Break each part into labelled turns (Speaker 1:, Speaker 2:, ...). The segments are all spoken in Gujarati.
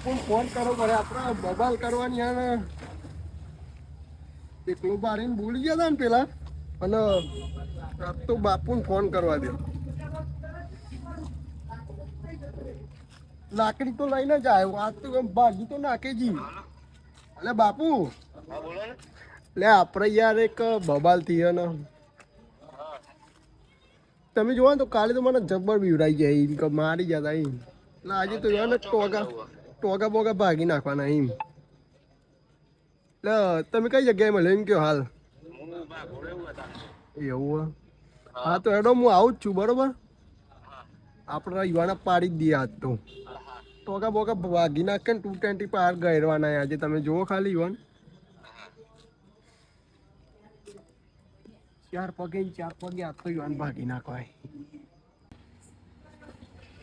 Speaker 1: બાપુ ફોન કરો પડે આપણે બબાલ કરવાની અને એકલું બારીને ભૂલી ગયા હતા ને પેલા અને તો બાપુને ફોન કરવા દે. લાકડી તો લઈને જ આવ્યો આજ તો ભાગી તો નાખે જી. અલે બાપુ લે આપણે યાર એક બબાલ થી ને તમે જોવો ને તો કાલે તો મને જબ્બર બીવડાઈ જાય એમ કે મારી જતા એમ એટલે આજે તો ને ટોગા બોગા ભાગી નાખવાના એમ. એટલે તમે કઈ જગ્યાએ મળ્યો એમ કયો હાલ? એવું હા તો એડો હું આવું જ છું બરોબર. આપણે યુવાના પાડી જ દઈએ આજ તો ટોગા બોગા ભાગી નાખે ને 220 પાર ગયરવાના આજે તમે જુઓ ખાલી યુવાન 4 પગે આ તો યુવાન ભાગી નાખવાય.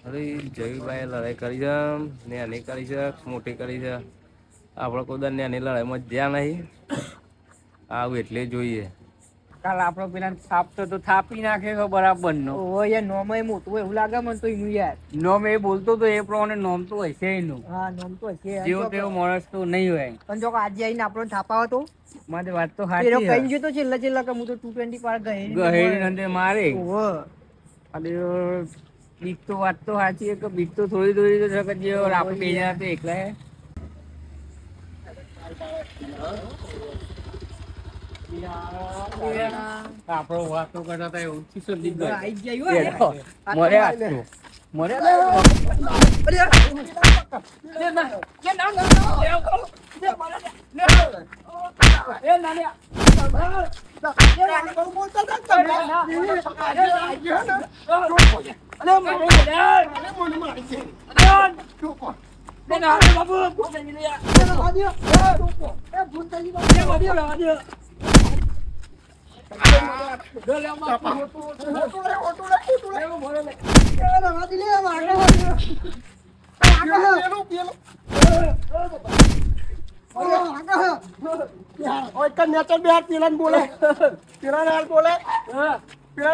Speaker 2: અરે જયભાઈ લડાઈ કરી છે નાની કરી છે મોટી કરી છે આપણે કોઈ નાની લડાઈમાં જ્યાં નહીં આવું એટલે જોઈએ.
Speaker 3: કાલ આપડો પેલા થાપ તો થાપી નાખે બરાબર નો યાર નોમ એ મોટું એવું લાગે મને તો એનું યાર નોમ એ બોલતો તો એ પ્રમાણે નોમ તો હશે એનું. હા નોમ તો હશે જેવો તેવો માણસ તો નહીં હોય પણ જો આજે આવીને આપણો થાપાવો તો મારી વાત તો સાચી છે. કઈ ગયો તો છેલ્લા કે હું તો 220 પાર ગહેરી નંદે મારે અને બીક તો વાત તો સાચી કે બીક તો થોડી તો શકે જે આપણે બે જણા તો એકલા આપડો વાતો કરતા હતા એવું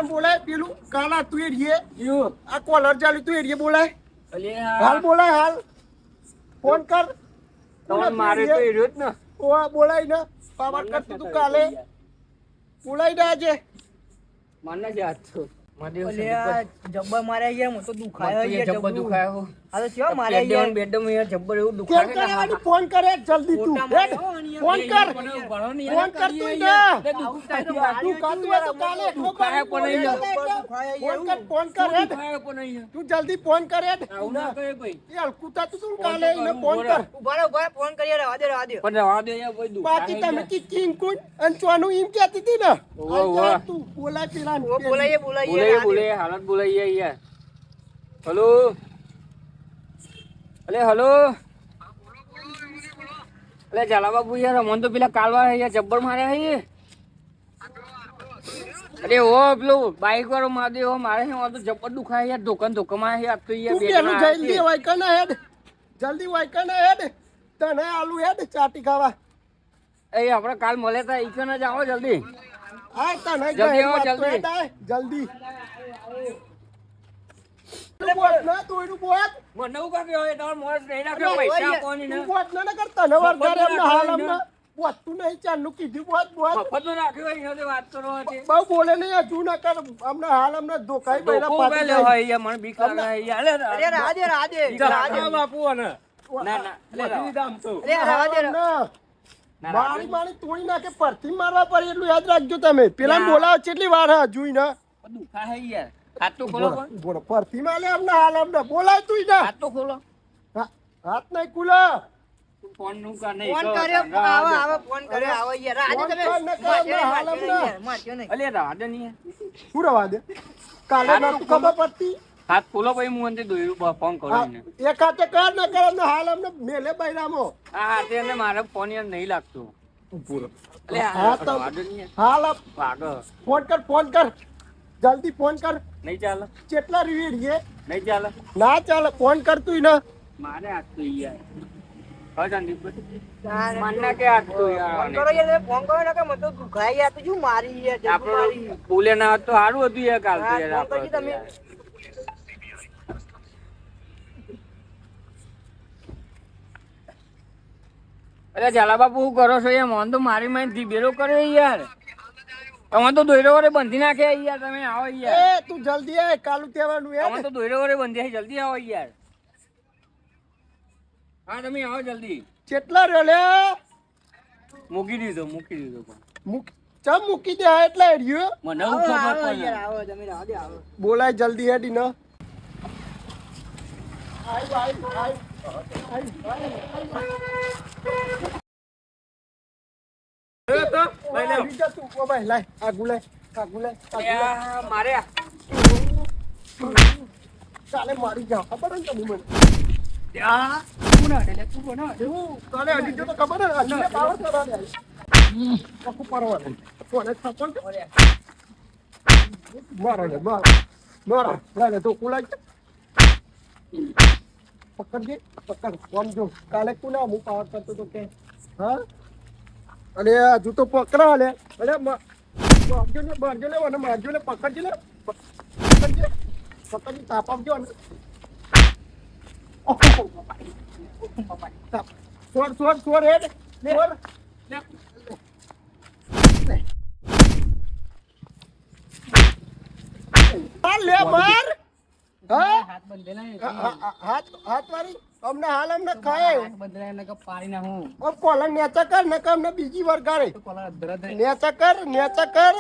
Speaker 1: બોલાય પેલું કાલા તું એરીએ આ કોલર ચાલુ તું એરીએ બોલાય હાલ બોલાય હાલ ફોન કર
Speaker 3: મારે તો એર્યો જ ને
Speaker 1: બોલાય ને પાવર કરતું તું કાલે બોલાઈ દે આજે
Speaker 3: મને જ યાદ છો જબ્બર મારે યાર તો દુખાયો યાર જબ્બર દુખાયો આ તો મારે યાર બેડમ યાર જબ્બર એવું દુખાય
Speaker 1: ફોન કરે જલ્દી તું ફોન કર તું કાલે ફોન કર તું જલ્દી ફોન કરે એ હલકુતા તું કાલે એને ફોન કર
Speaker 3: ઉભા ફોન કરી રહેવા દે પણ રહેવા દે યાર કોઈ દુખાય
Speaker 1: બાકી તમે કિંગ કુન અંચવાનું એમ કહેતી હતી ને તું બોલાય પેલા
Speaker 3: બોલાય હાલત બોલાય યાર હેલો હેલો અલે ચાલા બાબુ યાર મન તો પેલા કાલવા યાર જબ્બર માર્યા હે અરે ઓ પેલું બાઈક વાળો માદે હો મારે હે તો જબ્બર દુખાય યાર ધોકમાં હે તો યાર
Speaker 1: જલ્દી વાયકના હેડ જલ્દી વાયકના હેડ તને આલુ હેડ ચાટી ખાવા
Speaker 3: એ આપણે કાલ મળે તા ઈકન જ આવો જલ્દી
Speaker 1: હા તને જલ્દી ના તું એનું બોલ
Speaker 3: મને એવું કાકે હોય તમાર મોસ નહીં નાખ્યો પૈસા કોની ને
Speaker 1: બોલ ના કરતા ને વરગારે અમને હાલ અમને બોલ તું નહીં ચાલુ કીધું બોલ
Speaker 3: મફત નો નાખ્યો હોય એનો વાત કરો છે
Speaker 1: બહુ બોલે નહીં હજુ ના કર અમને હાલ અમને ધોકાઈ પહેલા પાટી
Speaker 3: લે હોય યાર મને બીક લાગે યાર અરે રાધે બાપુ ને ના લે દામ તો
Speaker 1: અરે રાધે મારી તોડી નાખે પરથી મારવા પડે એટલું યાદ રાખજો તમે પેલા બોલાવો કેટલી વાર હજુ ને
Speaker 3: દુખા હે યાર હાથ તો ખોલો
Speaker 1: બોલો પરથી માલે અમને હાલ અમને બોલાય તું ને
Speaker 3: હાથ તો ખોલો
Speaker 1: હાથ નહીં ખુલે
Speaker 3: ફોન નું કા નહીં
Speaker 4: ફોન કર્યો આવે ફોન કર્યો આવે યાર આજે તમે
Speaker 3: અલે રાધે નહીં
Speaker 1: શું રવા દે કાલે નતું ખબર પડતી
Speaker 3: હાથ ખોલો ભાઈ હું અંતે દોયરું ફોન કરું ને
Speaker 1: એક હાથે કર ન કર અમને હાલ અમને મેલે બૈરામો
Speaker 3: આ હાથે ને મારે ફોન યાર નહીં લાગતો
Speaker 1: પૂરો
Speaker 3: અલે હા તો રાધે નહીં
Speaker 1: હાલ
Speaker 3: પાગળ
Speaker 1: ફોન કર જલ્દી ફોન કર
Speaker 3: નહીં ચાલે
Speaker 1: કેટલા રીડીએ
Speaker 3: નહીં ચાલે
Speaker 1: ના ચાલે ફોન કર તું ને
Speaker 3: મારે હાથ તો યાર હા સંદીપ મન્ના કે હાથ તો યાર
Speaker 4: કરો યાર ફોન કરો ને કે મને તો દુખાય યાર તો શું મારી યાર
Speaker 3: આપણે બોલે ના તો સારું હતું યાર કાલ તો યાર આપણે
Speaker 4: તમે
Speaker 3: અરે ઝાલા બાપુ શું કરો છો યાર? મોન તો મારી મારી ધીબેલો કર્યો યાર. તમે તો દોયરો વડે બંધી નાખે યાર. તમે આવો યાર.
Speaker 1: એ તું જલ્દી આય, કાલુ તહેવારનું
Speaker 3: તમે
Speaker 1: યાર.
Speaker 3: તો દોયરો વડે બંધી જલ્દી આવો યાર. હા તમે આવો જલ્દી.
Speaker 1: કેટલા રહ્યો લે?
Speaker 3: મૂકી દીધો પણ.
Speaker 1: ચમ મૂકી દે એટલે રહ્યો.
Speaker 3: મને હું ખબર
Speaker 4: આવો
Speaker 3: પણ
Speaker 4: યાર, આવો તમે રાહ દે, આવો.
Speaker 1: બોલાય જલ્દી હેડી ન.
Speaker 3: મારે
Speaker 1: કાલે મારી જાવ ખબર ને તમે મને કાલે અડી ગયો તો ખબર ને અડીને પાવર કરવા દે કકુ પરવા દે કોને થપણ મારો લે મારો લે તો કુલાય પકડજે પકડ કોમ જો કાલે કુના હું પાવર કરતો તો કે હા અરે હજુ તો પકડા લે અરે મારજો ને અને મારજો ને પકડજે ને પકડજે તાપ આપજો ને છોડ હેડ લે માર
Speaker 3: હાથ બંધેલા
Speaker 1: હાથ મારી અમને હાલ અમને ખાય
Speaker 3: હાથ બંધેલા ને પાડી ના હું
Speaker 1: ઓ કોલર નેચા કર નકર અમને બીજી વાર ગારે
Speaker 3: કોલર અધરત
Speaker 1: નેચા કર નકર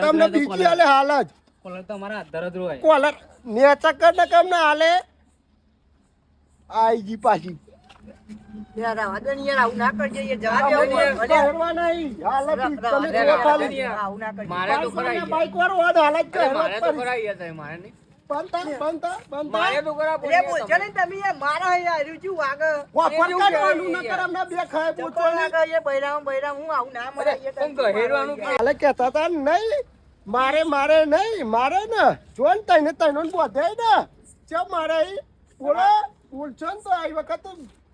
Speaker 1: અમને બીજી હાલે હાલ જ
Speaker 3: કોલર તો અમારા અધરત હોય
Speaker 1: કોલર નેચા કર નકર અમને હાલે આઈજી પાછી
Speaker 4: યાર રાહ દે ને યાર, આવું ના કરજે યાર, જવા દે આવું.
Speaker 1: કહેવા નહીં હાલ જ તમે જોવા ખાલી
Speaker 4: આવું ના કરજે.
Speaker 3: મારે તો ખરા
Speaker 1: બાઈક વાળો વાદ હાલ જ
Speaker 3: અરે મારે તો ખરા યાર તમે મારે નહીં
Speaker 1: બનતા
Speaker 3: મારે તો ખરા
Speaker 4: અરે બોલજો ને તમે યાર, મારા યાર રૂચુ વાગે.
Speaker 1: વાપર કાઢવાનું નકર અમને બે ખાય
Speaker 4: ચક્કર
Speaker 1: પૂછો
Speaker 4: વાગે યાર, બૈરામ હું આવું ના મરાય યાર.
Speaker 3: કોણ ગહેરવાનું કે
Speaker 1: હાલે કહેતા હતા નહીં મારે નહીં મારે ને જો ને તઈને બોધે ને ચમ મારે બોલો બોલશો ને તો આ વખત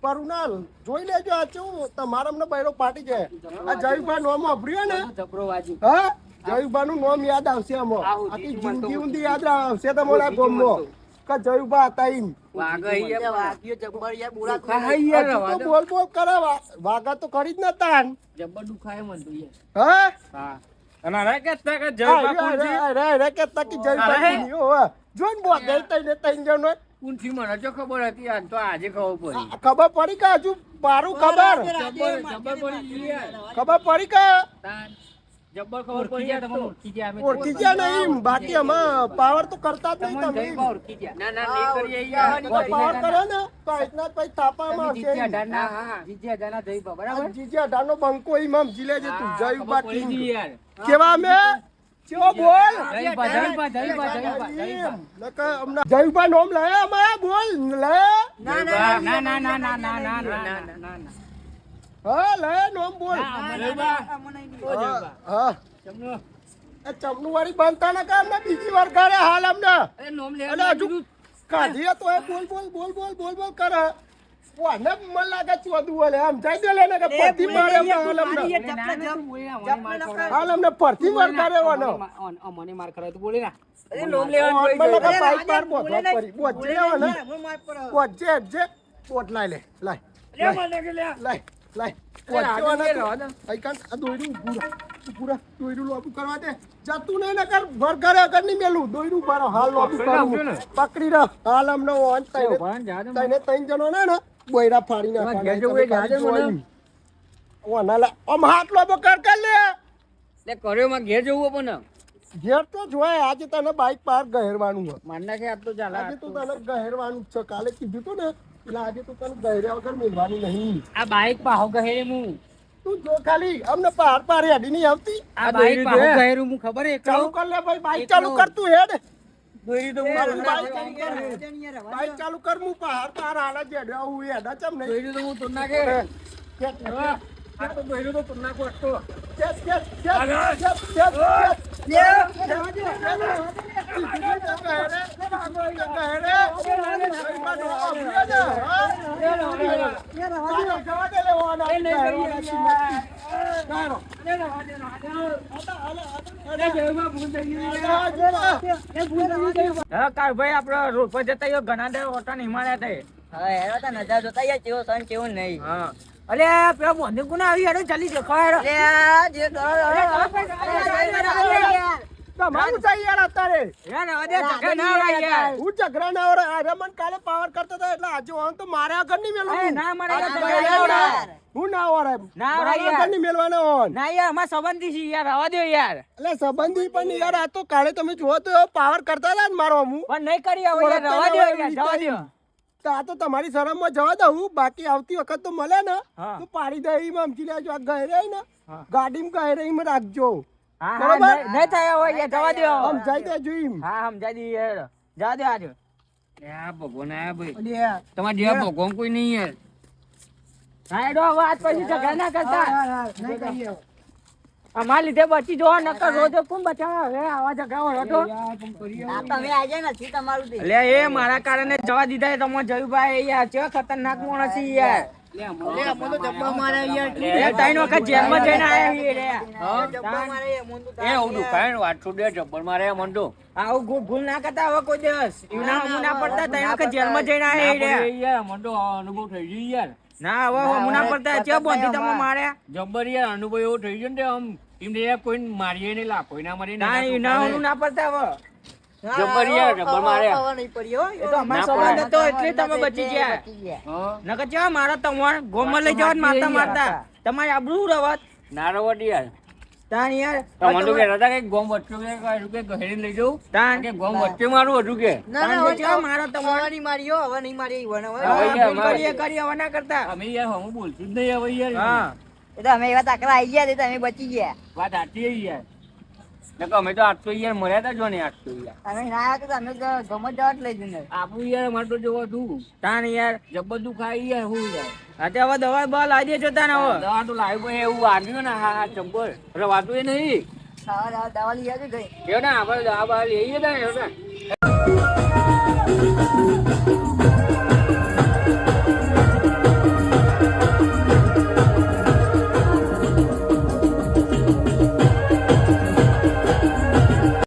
Speaker 1: પરુનાલ જોઈ લેજો આ કેવું તમારા અમને બૈરો પાટી જાય આ જયુભા નોમ વાપર્યો ને
Speaker 3: જબરો વાજી
Speaker 1: હા જયુભા નું નામ યાદ આવશે આમાં આખી જિંદગી ઊંધી યાદ આવશે તમારા ગામમાં કે જયુભા હતા ઈમ
Speaker 3: વાગે
Speaker 4: યાર વાગ્યો જબ્બર યાર, બોલા તો
Speaker 3: ખાય યાર
Speaker 1: હજુ તો બોલ કરે વાગા તો કરી જ નતા
Speaker 3: જબ્બર દુખાય મન તો યાર
Speaker 1: હા
Speaker 3: હા અને અરે કે તક જય
Speaker 1: રે કે તકી જયુભા ની હો જોન બોધે તઈને જણો
Speaker 3: કુંથી મને જો ખબર હતી આજ તો આજે ખબર પડી
Speaker 1: ખબર પડી કે હજુ પારું ખબર
Speaker 3: જબ્બર પડી ગઈ યાર
Speaker 1: ખબર પડી કે
Speaker 3: જબ્બર ખબર પડી યાર તમને ઓળખી ગયા અમે
Speaker 1: ઓળખી ગયા નહીં બાકી અમે પાવર તો કરતા જ નહીં
Speaker 3: તમને
Speaker 1: તમે
Speaker 3: જઈ ઓળખી ગયા ના ના નહીં કરીએ યાર
Speaker 1: પાવર કરે ને તો એટલા પછી થાપામાં આવશે
Speaker 3: જીજે અઢારના હા જીજે અઢારના જઈ બરાબર
Speaker 1: જીજે અઢારનો બંકો એમાં જીલે છે તું જયું
Speaker 3: ખબર
Speaker 1: બાકી
Speaker 3: પડી ગઈ યાર
Speaker 1: કેવા અમે ચો બોલ જયુભા નોમ લાયા અમે બોલ લે હા લે નોમ બોલ હા એ ચમનું વાળી બનતા ને કે અમને બીજી વાર કરે હાલ અમને અને હજુ કાઢીએ તો એ બોલ કરે ઓને મન લાગે ચોદું બોલે આમ જાય દે ને કે પરથી મારે અમને હાલ અમને પરથી વાર કરે ઓનો
Speaker 3: મને માર કરે તો બોલે ના
Speaker 4: અરે નોમ લેવાનું
Speaker 1: મને કે બાઈક માર બોધવા પડી બોધ લેવા ને બોધ જે બોધ લાય દોયરું લોબુ કરવા દે જતું નહીં ને કર ઘર ઘરે અગર નહીં મેલું દોયરું બારો હાલ લોબુ કરું પકડી રહ હાલ અમને ઓન તઈને ત્રણ જણો ને બોયરા ફાડી નાખવાના ઓના લા ઓમ હાથ લોબો કર લે
Speaker 3: લે કર્યો માં ઘેર જવું પણ
Speaker 1: ઘેર તો જોય આજે તને બાઈક પાર ગહેરવાનું હોય
Speaker 3: માર નાખે આપ તો ચાલે
Speaker 1: આજે તું તને ગહેરવાનું છે કાલે કીધું તું ને એટલે આજે તું તને ગહેર્યા વગર મેળવાની નહીં
Speaker 3: આ બાઈક પાહો ગહેરે હું
Speaker 1: તું જો ખાલી અમને પાર હેડી નહીં આવતી
Speaker 3: આ બાઈક પાહો ગહેરું હું ખબર એક
Speaker 1: ચાલુ કર લે ભાઈ બાઈક ચાલુ કર તું હેડ
Speaker 3: દોરી તો
Speaker 1: બાઈક ચાલુ કર હું પાર હાલા જેડ હું હેડા ચમ નહીં
Speaker 3: દોરી તો હું તો નાખે આ તો દોરી તો તું નાખો તો હા કાર ભાઈ આપડે રોડ પર જતા ઘણા દે ઓટા હિમાલય થાય
Speaker 4: હા હેરો તો નજારો જોતા યાર, કેવો સન કેવો નહીં.
Speaker 3: હા અરે પેલા બોંધે કોના આવી યાર જલ્દી દેખો યાર
Speaker 4: અરે આ જે
Speaker 1: તમારું છે યાર અત્યારે
Speaker 3: યાર અરે ઝઘડા ના આવે યાર
Speaker 1: હું ઝઘડા ના આવડે અરે મને કાલે પાવર કરતા હતા એટલે આજે હું તો મારે આગળ નહીં મેલું
Speaker 3: અરે ના મારે
Speaker 1: આજે
Speaker 3: ઝઘડા
Speaker 1: મારે
Speaker 3: ના આવડે.
Speaker 1: આવડે. હું ના આવડે
Speaker 3: ના આવડે
Speaker 1: મારે
Speaker 3: યાર.
Speaker 1: આગળ નહીં મેલવાનો હોન.
Speaker 3: ના યાર અમાર સંબંધી છે યાર રવા દો યાર
Speaker 1: એટલે સંબંધી પણ યાર આ તો કાલે તમે જુઓ તો એવો પાવર કરતા હતા ને મારો અમુ
Speaker 3: પણ નહીં કરી હવે યાર રવા દો યાર જવા દો
Speaker 1: તો આ તો તમારી શરમમાં જવા દઉં બાકી આવતી વખત તો મળે ને
Speaker 3: હા.
Speaker 1: તો પાડી દે એમાં સમજી લેજો આ ગહેરે ને
Speaker 3: હા.
Speaker 1: ગાડીમાં ગહેરે એમાં રાખજો
Speaker 3: હા
Speaker 1: બરોબર?
Speaker 3: હા નહીં થાય હવે યાર જવા દો
Speaker 1: સમજાઈ દેજો એમ
Speaker 3: હા સમજાઈ દી યાર જવા દો આજે આ ભગવાન આયા ભાઈ તમારે જેવા ભગવાન કોઈ નહીં યાર હા એડો હવે આજ પછી ઝઘડા ના કરતા અમાર લીધે બચી જો નકર રોજ કોણ બચાવે હવે આવા ઝઘડા હોય તો
Speaker 4: આ તમે આજે નથી તમારું તે
Speaker 3: લે એ મારા કારણે જવા દીધા છે તમારે જયુભાઈ યાર કેવા ખતરનાક માણસ છે યાર એ ત્રણ વખત જેલમાં જઈને આયા છીએ રે
Speaker 4: જબ્બા મારે એમોન તો
Speaker 3: એ હું દુકાન વાત છોડ દે જબ્બર મારે મન તો આવું ભૂલ ના કરતા હવે કોઈ દિવસ એના હમુ ના પડતા ત્રણ વખત જેલમાં જઈને આયા રે યાર મન તો અનુભવ થઈ ગયો યાર ના હવે હમુ ના પડતા ચે બોંધી તમે માર્યા જબ્બર યાર અનુભવ એવો થઈ ગયો ને આમ એમને કોઈ મારીએ નહીં લા કોઈ ના મારી ના એના હમુ ના પડતા હવે જબ્બર યાર જબ્બર માર્યા
Speaker 4: ખબર નહીં પડી હો
Speaker 3: એ તો અમારો સંબંધ હતો એટલે તમે બચી ગયા નકર ચા મારા તમાર ગોમમાં લઈ જવા મારતા મારતા તમારે આબરૂ રવત ના રવત યાર તાન યાર તમને તો કહેતા હતા કે ગોમ વચ્ચે કે ગહેરી લઈ જાઉં તાન કે ગોમ વચ્ચે મારું હતું કે
Speaker 4: ના ના હવે
Speaker 3: ચા મારા તમાર
Speaker 4: તમારી મારી હો હવે નહીં મારી ઈવન હવે
Speaker 3: કરી હવે ના કરતા અમે યાર હું બોલતું જ નહીં હવે યાર હા
Speaker 4: એ તો અમે એવા તાકરા આવી ગયા તે તમે બચી ગયા
Speaker 3: વાત સાચી યાર નકર અમે તો આટલો યાર મર્યા હતા જો ને આટલો યાર
Speaker 4: અમે ના આવ્યા તો અમે ગમત જવા જ લઈ જઈને
Speaker 3: આપણું યાર મારે તો જોવા તું તાન યાર જબરદસ્ત ખાઈ યાર હું યાર હા હવે દવા બા લાવી દેજો તાન હવે દવા તો લાવી એવું વાગ્યું ને હા જબ્બર એટલે વાતું એ નહીં
Speaker 4: ખાવા દવા લઈ આવજો ગઈ
Speaker 3: એવું ને આપણે દવા બા લઈએ ને એવું ને